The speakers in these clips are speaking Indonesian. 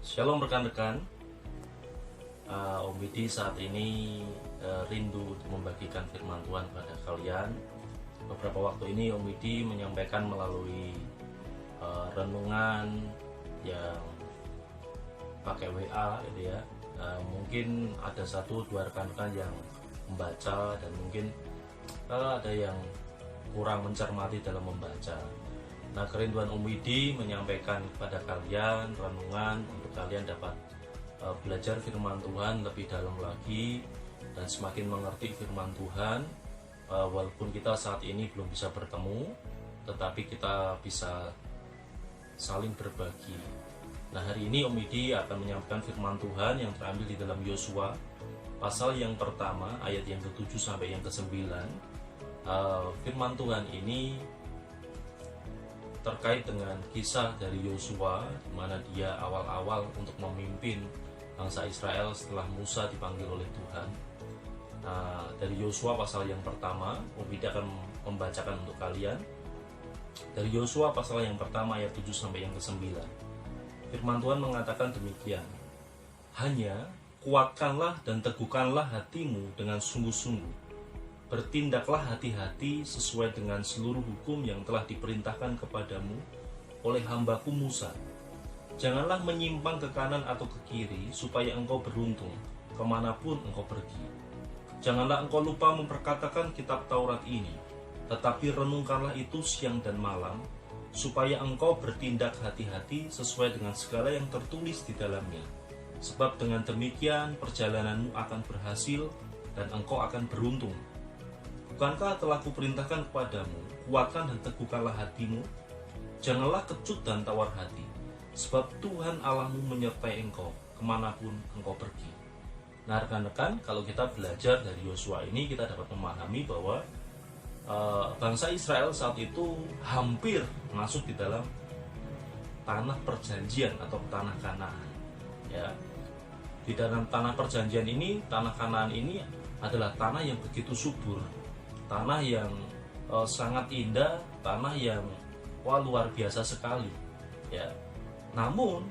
Shalom rekan-rekan. Om Widi saat ini rindu untuk membagikan firman Tuhan pada kalian. Beberapa waktu ini Om Widi menyampaikan melalui renungan yang pakai WA gitu ya. Mungkin ada 1-2 rekan-rekan yang membaca dan mungkin ada yang kurang mencermati dalam membaca. Nah, kerinduan Om Widi menyampaikan kepada kalian renungan untuk kalian dapat belajar firman Tuhan lebih dalam lagi dan semakin mengerti firman Tuhan. Walaupun kita saat ini belum bisa bertemu, tetapi kita bisa saling berbagi. Nah, hari ini Om Widi akan menyampaikan firman Tuhan yang terambil di dalam Yosua pasal yang pertama ayat yang ke-7 sampai yang ke-9. Firman Tuhan ini terkait dengan kisah dari Yosua, di mana dia awal-awal untuk memimpin bangsa Israel setelah Musa dipanggil oleh Tuhan. Dari Yosua pasal yang pertama, Om Widi akan membacakan untuk kalian. Dari Yosua pasal yang pertama ayat 7 sampai yang ke-9. Firman Tuhan mengatakan demikian. Hanya kuatkanlah dan teguhkanlah hatimu dengan sungguh-sungguh. Bertindaklah hati-hati sesuai dengan seluruh hukum yang telah diperintahkan kepadamu oleh hambaku Musa. Janganlah menyimpang ke kanan atau ke kiri, supaya engkau beruntung kemanapun engkau pergi. Janganlah engkau lupa memperkatakan kitab Taurat ini, tetapi renungkanlah itu siang dan malam, supaya engkau bertindak hati-hati sesuai dengan segala yang tertulis di dalamnya. Sebab dengan demikian perjalananmu akan berhasil dan engkau akan beruntung. Bukankah telah kuperintahkan kepadamu, kuatkan dan teguhkanlah hatimu, janganlah kecut dan tawar hati, sebab Tuhan Allahmu menyertai engkau kemanapun engkau pergi. Nah rekan-rekan, kalau kita belajar dari Yosua ini, kita dapat memahami bahwa bangsa Israel saat itu hampir masuk di dalam tanah perjanjian atau tanah Kanaan. Ya, di dalam tanah perjanjian ini, tanah Kanaan ini adalah tanah yang begitu subur, tanah yang sangat indah, tanah yang luar biasa sekali. Ya, namun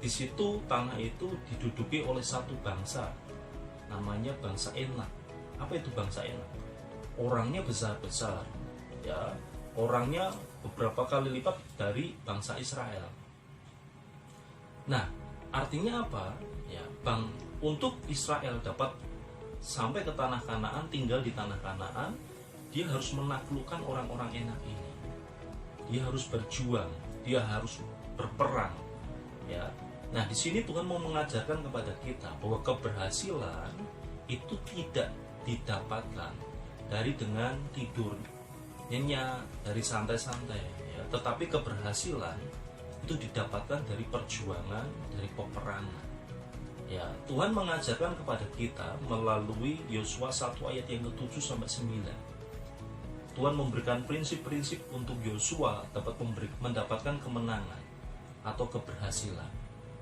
di situ tanah itu diduduki oleh satu bangsa, namanya bangsa Enak. Apa itu bangsa Enak? Orangnya besar-besar, ya, orangnya beberapa kali lipat dari bangsa Israel. Nah, artinya apa? Ya, untuk Israel dapat sampai ke tanah Kanaan, tinggal di tanah Kanaan, dia harus menaklukkan orang-orang Enak ini. Dia harus berjuang, dia harus berperang. Ya. Nah, di sini Tuhan mau mengajarkan kepada kita bahwa keberhasilan itu tidak didapatkan dari dengan tidur nyenyak, dari santai-santai, ya. Tetapi keberhasilan itu didapatkan dari perjuangan, dari peperangan. Ya, Tuhan mengajarkan kepada kita melalui Yosua 1 ayat yang ke-7 sampai 9. Tuhan memberikan prinsip-prinsip untuk Yosua dapat mendapatkan kemenangan atau keberhasilan.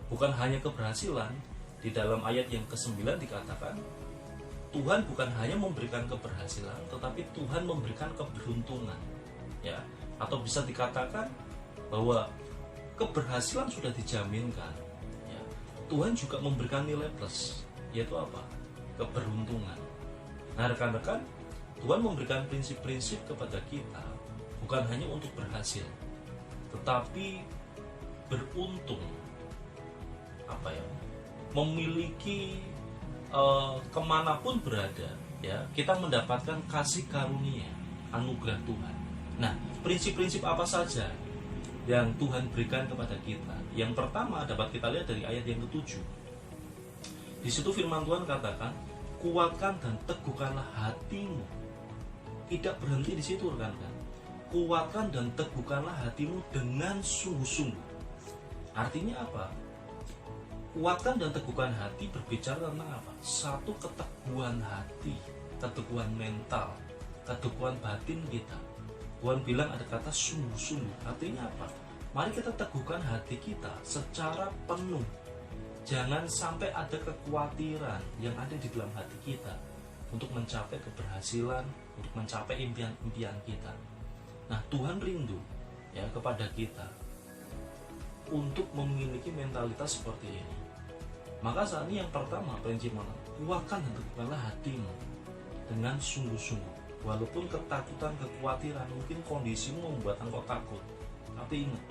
Bukan hanya keberhasilan, di dalam ayat yang ke-9 dikatakan, Tuhan bukan hanya memberikan keberhasilan, tetapi Tuhan memberikan keberuntungan. Ya, atau bisa dikatakan bahwa keberhasilan sudah dijaminkan. Ya, Tuhan juga memberikan nilai plus, yaitu apa? Keberuntungan. Nah rekan-rekan, Tuhan memberikan prinsip-prinsip kepada kita bukan hanya untuk berhasil, tetapi beruntung, memiliki kemanapun berada, ya, kita mendapatkan kasih karunia, anugerah Tuhan. Nah, prinsip-prinsip apa saja yang Tuhan berikan kepada kita? Yang pertama dapat kita lihat dari ayat yang ke-7. Di situ firman Tuhan katakan, kuatkan dan teguhkanlah hatimu. Tidak berhenti di situ, rekan-rekan. Kuatkan dan teguhkanlah hatimu dengan sungguh-sungguh. Artinya apa? Kuatkan dan teguhkan hati berbicara tentang apa? Satu, keteguhan hati, keteguhan mental, keteguhan batin kita. Tuhan bilang ada kata sungguh-sungguh. Artinya apa? Mari kita teguhkan hati kita secara penuh. Jangan sampai ada kekhawatiran yang ada di dalam hati kita untuk mencapai keberhasilan, untuk mencapai impian-impian kita. Nah, Tuhan rindu, ya, kepada kita untuk memiliki mentalitas seperti ini. Maka saat ini yang pertama, prinsip mana? Kuatkan dan teguhkanlah hatimu dengan sungguh-sungguh. Walaupun ketakutan, kekhawatiran, mungkin kondisimu membuat engkau takut, tapi ingat,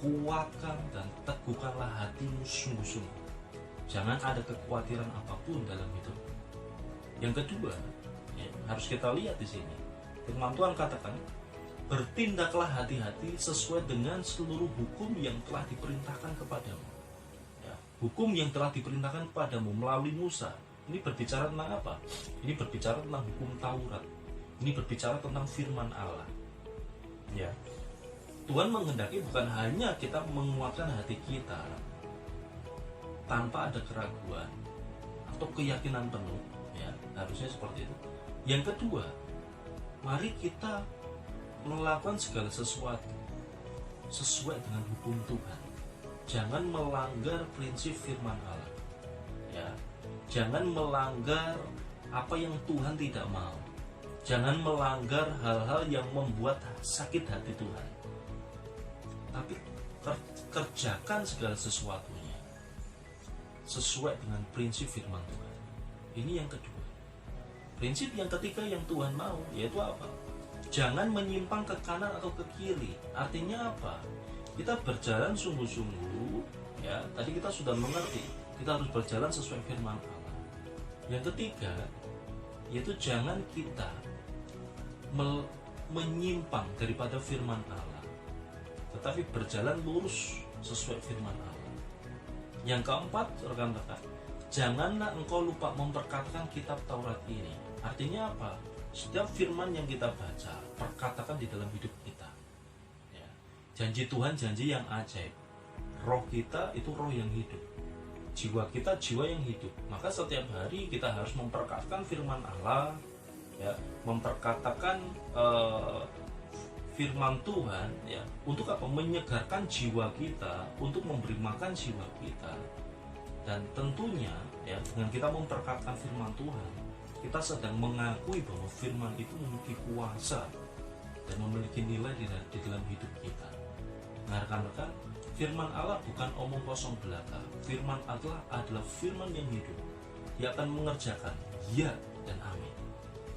kuatkan dan teguhkanlah hatimu sungguh-sungguh. Jangan ada kekhawatiran apapun dalam hidup. Yang kedua, ya, harus kita lihat di sini. Firman Tuhan katakan, bertindaklah hati-hati sesuai dengan seluruh hukum yang telah diperintahkan kepadamu. Ya, hukum yang telah diperintahkan kepadamu melalui Musa. Ini berbicara tentang apa? Ini berbicara tentang hukum Taurat. Ini berbicara tentang firman Allah. Ya, Tuhan menghendaki bukan hanya kita menguatkan hati kita tanpa ada keraguan atau keyakinan penuh, ya, harusnya seperti itu. Yang kedua, mari kita melakukan segala sesuatu sesuai dengan hukum Tuhan. Jangan melanggar prinsip firman Allah. Ya, jangan melanggar apa yang Tuhan tidak mau. Jangan melanggar hal-hal yang membuat sakit hati Tuhan. Tapi kerjakan segala sesuatunya sesuai dengan prinsip firman Tuhan. Ini yang kedua. Prinsip yang ketiga yang Tuhan mau, yaitu apa? Jangan menyimpang ke kanan atau ke kiri. Artinya apa? Kita berjalan sungguh-sungguh, ya. Tadi kita sudah mengerti, kita harus berjalan sesuai firman Allah. Yang ketiga, yaitu jangan kita menyimpang daripada firman Allah, tetapi berjalan lurus sesuai firman Allah. Yang keempat, rekan-rekan, janganlah engkau lupa memperkatakan kitab Taurat ini. Artinya apa? Setiap firman yang kita baca, perkatakan di dalam hidup kita. Ya. Janji Tuhan, janji yang ajaib. Roh kita itu roh yang hidup. Jiwa kita jiwa yang hidup. Maka setiap hari kita harus memperkatakan firman Allah, ya, memperkatakan firman Tuhan, ya, untuk apa? Menyegarkan jiwa kita, untuk memberi makan jiwa kita. Dan tentunya, ya, dengan kita memperkatakan firman Tuhan, kita sedang mengakui bahwa firman itu memiliki kuasa dan memiliki nilai di dalam hidup kita. Nah, rekan-rekan, firman Allah bukan omong kosong belaka. Firman Allah adalah firman yang hidup. Dia akan mengerjakan ya dan amin.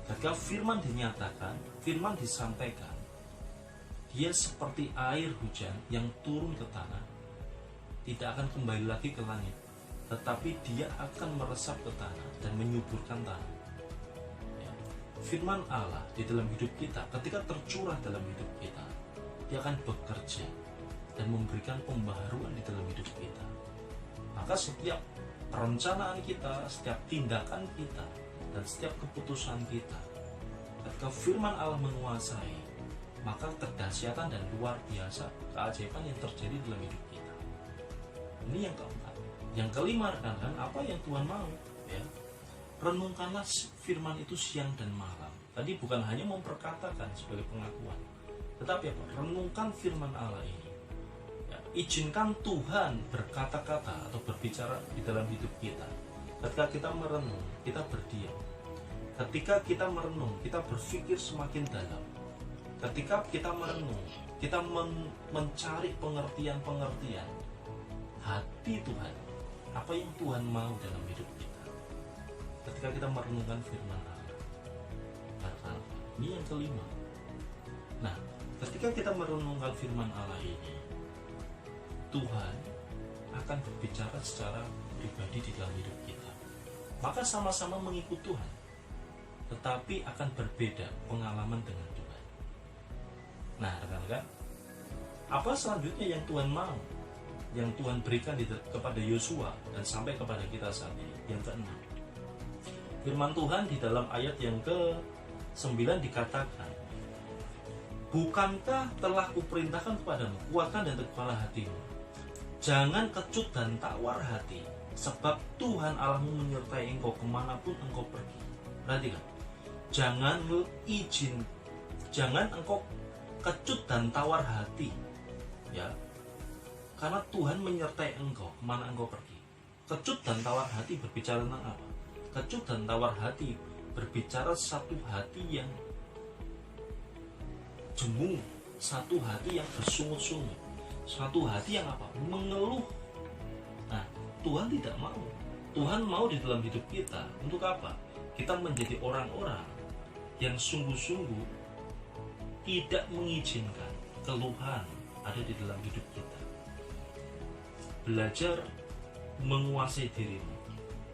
Ketika firman dinyatakan, firman disampaikan, dia seperti air hujan yang turun ke tanah, tidak akan kembali lagi ke langit, tetapi dia akan meresap ke tanah dan menyuburkan tanah. Ya. Firman Allah di dalam hidup kita, ketika tercurah dalam hidup kita, dia akan bekerja dan memberikan pembaharuan di dalam hidup kita. Maka setiap perencanaan kita, setiap tindakan kita, dan setiap keputusan kita, ketika firman Allah menguasai, maka kedahsyatan dan luar biasa keajaiban yang terjadi dalam hidup kita. Ini yang keempat. Yang kelima, rekan-rekan, apa yang Tuhan mau? Ya, renungkanlah firman itu siang dan malam. Tadi bukan hanya memperkatakan sebagai pengakuan, tetapi apa? Renungkan firman Allah ini. Ya, izinkan Tuhan berkata-kata atau berbicara di dalam hidup kita. Ketika kita merenung, kita berdiam. Ketika kita merenung, kita berpikir semakin dalam. Ketika kita merenung, kita mencari pengertian-pengertian hati Tuhan, apa yang Tuhan mau dalam hidup kita. Ketika kita merenungkan firman Allah, ini yang kelima. Nah, ketika kita merenungkan firman Allah ini, Tuhan akan berbicara secara pribadi di dalam hidup kita. Maka sama-sama mengikut Tuhan, tetapi akan berbeda pengalaman dengan Tuhan. Nah, rekan-rekan, apa selanjutnya yang Tuhan mau, yang Tuhan berikan kepada Yosua dan sampai kepada kita saat ini? Yang keenam, firman Tuhan di dalam ayat yang ke-9 dikatakan, bukankah telah kuperintahkan kepadamu, kuatkan dan teguhkanlah hatimu, jangan kecut dan tawar hati, sebab Tuhan Allahmu menyertai engkau kemanapun engkau pergi. Perhatikan, jangan engkau kecut dan tawar hati, ya, karena Tuhan menyertai engkau kemana engkau pergi. Kecut dan tawar hati berbicara tentang apa? Kecut dan tawar hati berbicara satu hati yang jemu, satu hati yang bersungut-sungut, suatu hati yang apa? Mengeluh. Nah, Tuhan tidak mau. Tuhan mau di dalam hidup kita untuk apa? Kita menjadi orang-orang yang sungguh-sungguh tidak mengizinkan keluhan ada di dalam hidup kita. Belajar menguasai dirimu,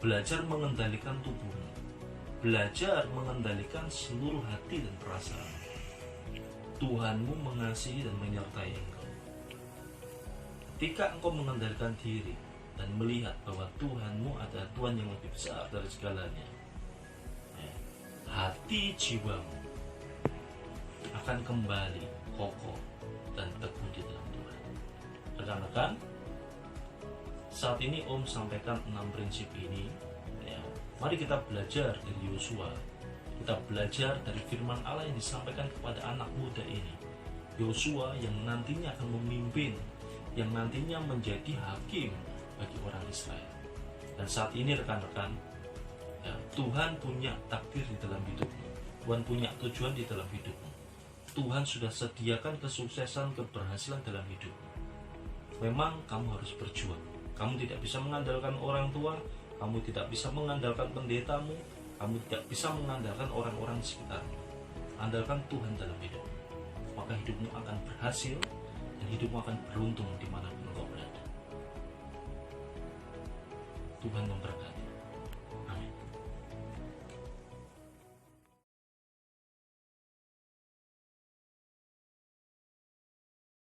belajar mengendalikan tubuhmu, belajar mengendalikan seluruh hati dan perasaan. Tuhanmu mengasihi dan menyertai engkau. Ketika engkau mengendalikan diri dan melihat bahwa Tuhanmu adalah Tuhan yang lebih besar dari segalanya, hati jiwamu akan kembali kokoh dan teguh di dalam Tuhan. Rekan-rekan, saat ini Om sampaikan 6 prinsip ini. Mari kita belajar dari Yosua. Kita belajar dari firman Allah yang disampaikan kepada anak muda ini. Yosua yang nantinya akan memimpin, yang nantinya menjadi hakim bagi orang Israel. Dan saat ini rekan-rekan, Tuhan punya takdir di dalam hidupmu. Tuhan punya tujuan di dalam hidupmu. Tuhan sudah sediakan kesuksesan, keberhasilan dalam hidupmu. Memang kamu harus berjuang. Kamu tidak bisa mengandalkan orang tua, kamu tidak bisa mengandalkan pendetamu, kamu tidak bisa mengandalkan orang-orang di sekitarmu. Andalkan Tuhan dalam hidupmu. Maka hidupmu akan berhasil dan hidupmu akan beruntung dimanapun kau berada. Tuhan memberkati.